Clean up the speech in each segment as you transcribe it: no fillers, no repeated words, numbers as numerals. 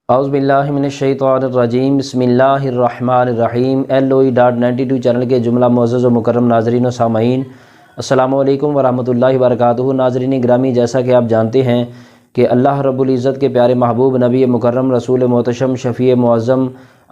اعوذ باللہ من الشیطان الرجیم بسم اللہ الرحمن الرحیم LOE.92 چینل کے جملہ معزز و مکرم ناظرین و سامعین، السلام علیکم ورحمۃ اللہ وبرکاتہ۔ ناظرین گرامی، جیسا کہ آپ جانتے ہیں کہ اللہ رب العزت کے پیارے محبوب نبی مکرم رسول محتشم شفیع معظم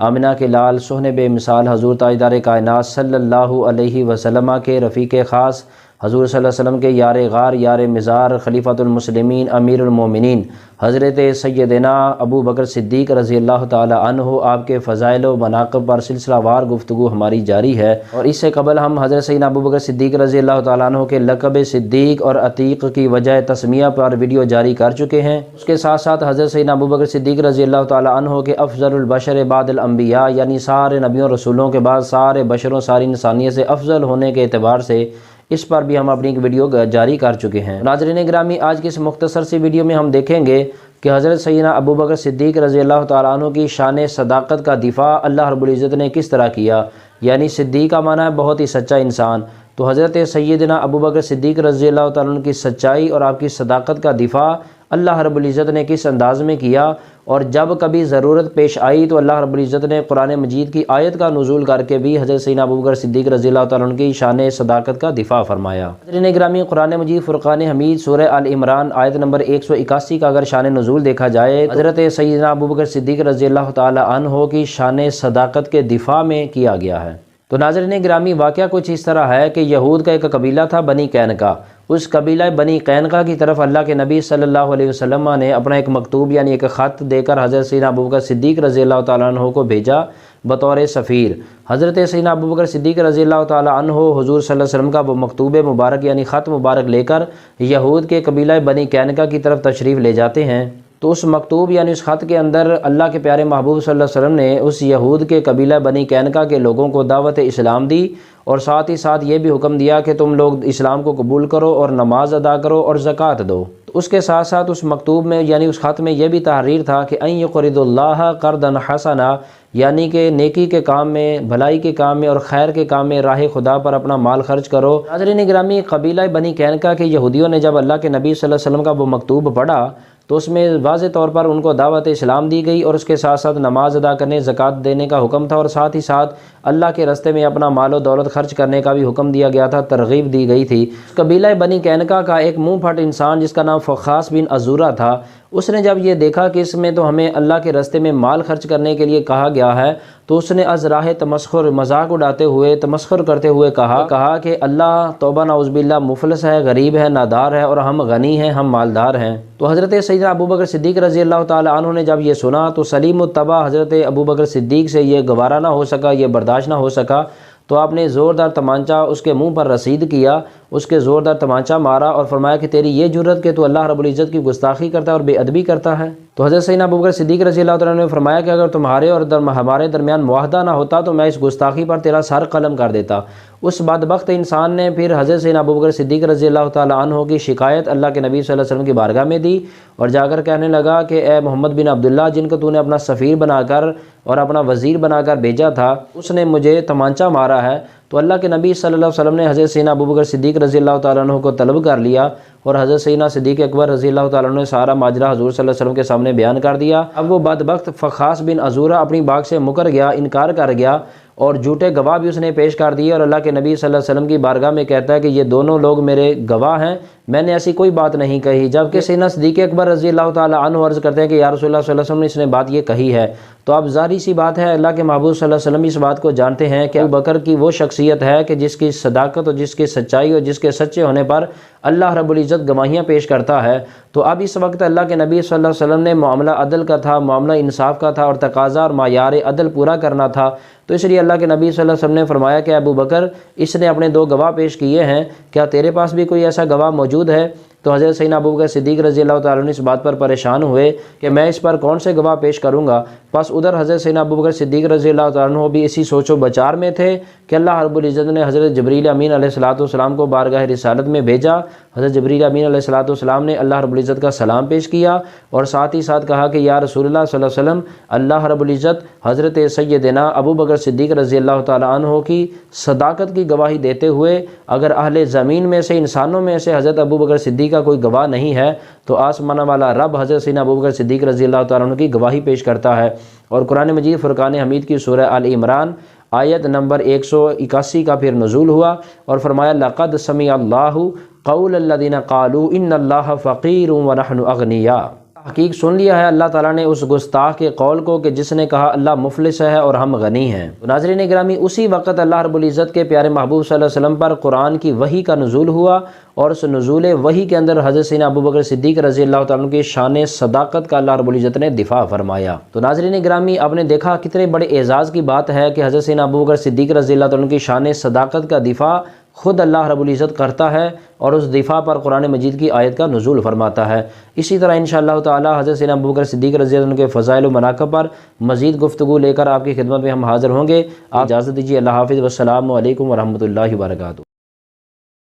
آمنہ کے لال سہن بے مثال حضور تاجدار کائنات صلی اللہ علیہ وسلم کے رفیق خاص حضور صلی اللہ علیہ وسلم کے یار غار یار مزار خلیفۃ المسلمین امیر المومنین حضرت سیدنا ابو بکر صدیق رضی اللہ تعالی عنہ آپ کے فضائل و مناقب پر سلسلہ وار گفتگو ہماری جاری ہے، اور اس سے قبل ہم حضرت سیدنا ابو بکر صدیق رضی اللہ تعالی عنہ کے لقب صدیق اور عتیق کی وجہ تسمیہ پر ویڈیو جاری کر چکے ہیں۔ اس کے ساتھ ساتھ حضرت سیدنا ابو بکر صدیق رضی اللہ تعالی عنہ کے افضل البشر بعد الانبیاء، یعنی سارے نبیوں رسولوں کے بعد سارے بشروں ساری انسانیت سے افضل ہونے کے اعتبار سے اس پر بھی ہم اپنی ایک ویڈیو جاری کر چکے ہیں۔ ناظرین گرامی، آج کی اس مختصر سی ویڈیو میں ہم دیکھیں گے کہ حضرت سیدنا ابو بکر صدیق رضی اللہ تعالیٰ عنہ کی شان صداقت کا دفاع اللہ رب العزت نے کس طرح کیا۔ یعنی صدیق کا معنی ہے بہت ہی سچا انسان، تو حضرت سیدنا ابو بکر صدیق رضی اللہ تعالیٰ عنہ کی سچائی اور آپ کی صداقت کا دفاع اللہ رب العزت نے کس انداز میں کیا، اور جب کبھی ضرورت پیش آئی تو اللہ رب العزت نے قرآن مجید کی آیت کا نزول کر کے بھی حضرت سیدنا ابو بکر صدیق رضی اللہ تعالیٰ عنہ کی شان صداقت کا دفاع فرمایا۔ حضرین گرامی، قرآن مجید فرقان حمید سورہ آل عمران آیت نمبر 181 کا اگر شان نزول دیکھا جائے، حضرت سیدنا ابو بکر صدیق رضی اللہ تعالیٰ عنہ کی شان صداقت کے دفاع میں کیا گیا ہے۔ تو ناظرین گرامی، واقعہ کچھ اس طرح ہے کہ یہود کا ایک قبیلہ تھا بنی قینقاع۔ اس قبیلہ بنی قینقاع کی طرف اللہ کے نبی صلی اللہ علیہ وسلم نے اپنا ایک مکتوب یعنی ایک خط دے کر حضرت سیدنا ابو بکر صدیق رضی اللہ تعالیٰ عنہ کو بھیجا بطور سفیر۔ حضرت سیدنا ابو بکر صدیق رضی اللہ تعالیٰ عنہ حضور صلی اللہ علیہ وسلم کا وہ مکتوب مبارک یعنی خط مبارک لے کر یہود کے قبیلہ بنی قینقاع کی طرف تشریف لے جاتے ہیں۔ تو اس مکتوب یعنی اس خط کے اندر اللہ کے پیارے محبوب صلی اللہ علیہ وسلم نے اس یہود کے قبیلہ بنی قینقاع کے لوگوں کو دعوت اسلام دی، اور ساتھ ہی ساتھ یہ بھی حکم دیا کہ تم لوگ اسلام کو قبول کرو اور نماز ادا کرو اور زکوٰۃ دو۔ تو اس کے ساتھ ساتھ اس مکتوب میں یعنی اس خط میں یہ بھی تحریر تھا کہ ان یقرضوا اللہ قرضا حسنا، یعنی کہ نیکی کے کام میں، بھلائی کے کام میں اور خیر کے کام میں راہ خدا پر اپنا مال خرچ کرو۔ ناظرین گرامی، قبیلہ بنی قینقاع کے یہودیوں نے جب اللہ کے نبی صلی اللہ علیہ وسلم کا وہ مکتوب پڑھا تو اس میں واضح طور پر ان کو دعوت اسلام دی گئی، اور اس کے ساتھ ساتھ نماز ادا کرنے، زکوٰۃ دینے کا حکم تھا، اور ساتھ ہی ساتھ اللہ کے راستے میں اپنا مال و دولت خرچ کرنے کا بھی حکم دیا گیا تھا، ترغیب دی گئی تھی۔ قبیلہ بنی قینقاع کا ایک منہ پھٹ انسان جس کا نام فخاص بن عزورہ تھا، اس نے جب یہ دیکھا کہ اس میں تو ہمیں اللہ کے راستے میں مال خرچ کرنے کے لیے کہا گیا ہے، تو اس نے از راہ تمسخر مذاق اڑاتے ہوئے تمسخر کرتے ہوئے کہا کہ اللہ توبہ نعوذ باللہ مفلس ہے، غریب ہے، نادار ہے، اور ہم غنی ہیں، ہم مالدار ہیں۔ تو حضرت سیدنا ابو بکر صدیق رضی اللہ تعالی عنہ نے جب یہ سنا تو سلیم الطبع حضرت ابو بکر صدیق سے یہ گوارا نہ ہو سکا، یہ برداشت نہ ہو سکا، تو آپ نے زوردار تمانچہ اس کے منہ پر رسید کیا، اس کے زوردار تمانچہ مارا اور فرمایا کہ تیری یہ جرت کہ تو اللہ رب العزت کی گستاخی کرتا ہے اور بے ادبی کرتا ہے۔ تو حضرت سیدنا ابو بکر صدیق رضی اللہ تعالیٰ عنہ نے فرمایا کہ اگر تمہارے اور ہمارے درمیان معاہدہ نہ ہوتا تو میں اس گستاخی پر تیرا سر قلم کر دیتا۔ اس بدبخت انسان نے پھر حضرت سیدنا ابو بکر صدیق رضی اللہ تعالیٰ عنہ کی شکایت اللہ کے نبی صلی اللہ علیہ وسلم کی بارگاہ میں دی، اور جا کر کہنے لگا کہ اے محمد بن عبداللہ، جن کو تو نے اپنا سفیر بنا کر اور اپنا وزیر بنا کر بھیجا تھا، اس نے مجھے تمانچہ مارا ہے۔ تو اللہ کے نبی صلی اللہ علیہ وسلم نے حضرت سیدنا ابو بکر صدیق رضی اللہ تعالیٰ عنہ کو طلب کر لیا، اور حضرت سیدنا صدیق اکبر رضی اللہ تعالیٰ عنہ نے سارا ماجرا حضور صلی اللہ علیہ وسلم کے سامنے بیان کر دیا۔ اب وہ بدبخت فخاص بن عزورہ اپنی بات سے مکر گیا، انکار کر گیا، اور جھوٹے گواہ بھی اس نے پیش کر دیے، اور اللہ کے نبی صلی اللہ علیہ وسلم کی بارگاہ میں کہتا ہے کہ یہ دونوں لوگ میرے گواہ ہیں، میں نے ایسی کوئی بات نہیں کہی۔ جبکہ سیدنا صدیق اکبر رضی اللہ تعالیٰ عنہ عرض کرتے ہیں کہ یا رسول اللہ صلی اللہ علیہ وسلم نے اس نے بات یہ کہی ہے۔ تو اب ظاہری سی بات ہے، اللہ کے محبوب صلی اللہ علیہ وسلم اس بات کو جانتے ہیں کہ ابو بکر کی وہ شخصیت ہے کہ جس کی صداقت اور جس کی سچائی اور جس کے سچے ہونے پر اللہ رب العزت گواہیاں پیش کرتا ہے۔ تو اب اس وقت اللہ کے نبی صلی اللہ علیہ وسلم نے معاملہ عدل کا تھا، معاملہ انصاف کا تھا، اور تقاضا اور معیار عدل پورا کرنا تھا۔ تو اس لیے اللہ کے نبی صلی اللہ علیہ وسلم نے فرمایا کہ ابو بکر، اس نے اپنے دو گواہ پیش کیے ہیں، کیا تیرے پاس بھی کوئی ایسا گواہ موجود ہے؟ تو حضرت سیدنا ابو بکر صدیق رضی اللہ تعالیٰ عنہ اس بات پر پریشان ہوئے کہ میں اس پر کون سے گواہ پیش کروں گا۔ بس ادھر حضرت سیدنا ابو بکر صدیق رضی اللہ تعالیٰ عنہ بھی اسی سوچ و بچار میں تھے کہ اللہ رب العزت نے حضرت جبریل امین علیہ الصلوۃ والسلام کو بارگاہ رسالت میں بھیجا۔ حضرت جبریل امین علیہ الصلوۃ والسلام نے اللہ رب العزت کا سلام پیش کیا، اور ساتھ ہی ساتھ کہا کہ یا رسول اللہ صلی اللہ علیہ وسلم، اللہ رب العزت حضرت سیدنا ابو بکر صدیق رضی اللہ تعالیٰ عنہ کی صداقت کی گواہی دیتے ہوئے اگر اہل زمین میں سے، انسانوں میں سے حضرت ابو بکر صدیق صدیق کا کوئی گواہ نہیں ہے تو آسمانہ والا رب حضرت سیدنا ابوبکر صدیق رضی اللہ تعالیٰ عنہ کی گواہی پیش کرتا ہے۔ اور قرآن مجید فرقان حمید کی سورہ آل عمران آیت نمبر 181 کا پھر نزول ہوا اور فرمایا لقد سمع اللہ قول الذین قالوا ان اللہ فقیر ونحن اغنیاء، حقیق سن لیا ہے اللہ تعالیٰ نے اس گستاخ کے قول کو کہ جس نے کہا اللہ مفلس ہے اور ہم غنی ہیں۔ ناظرین گرامی، اسی وقت اللہ رب العزت کے پیارے محبوب صلی اللہ علیہ وسلم پر قرآن کی وحی کا نزول ہوا اور اس نزول وحی کے اندر حضرت سیدنا ابوبکر صدیق رضی اللہ تعالیٰ عنہ کی شان صداقت کا اللہ رب العزت نے دفاع فرمایا۔ تو ناظرین گرامی، آپ نے دیکھا کتنے بڑے اعزاز کی بات ہے کہ حضرت سیدنا ابوبکر صدیق رضی اللہ تعالیٰ عنہ کی شان صداقت کا دفاع خود اللہ رب العزت کرتا ہے اور اس دفاع پر قرآن مجید کی آیت کا نزول فرماتا ہے۔ اسی طرح انشاءاللہ تعالی حضرت سیدنا ابوبکر صدیق رضی اللہ عنہ کے فضائل و مناقب پر مزید گفتگو لے کر آپ کی خدمت میں ہم حاضر ہوں گے۔ آپ اجازت دیجیے، اللہ حافظ، والسلام علیکم ورحمۃ اللہ وبرکاتہ۔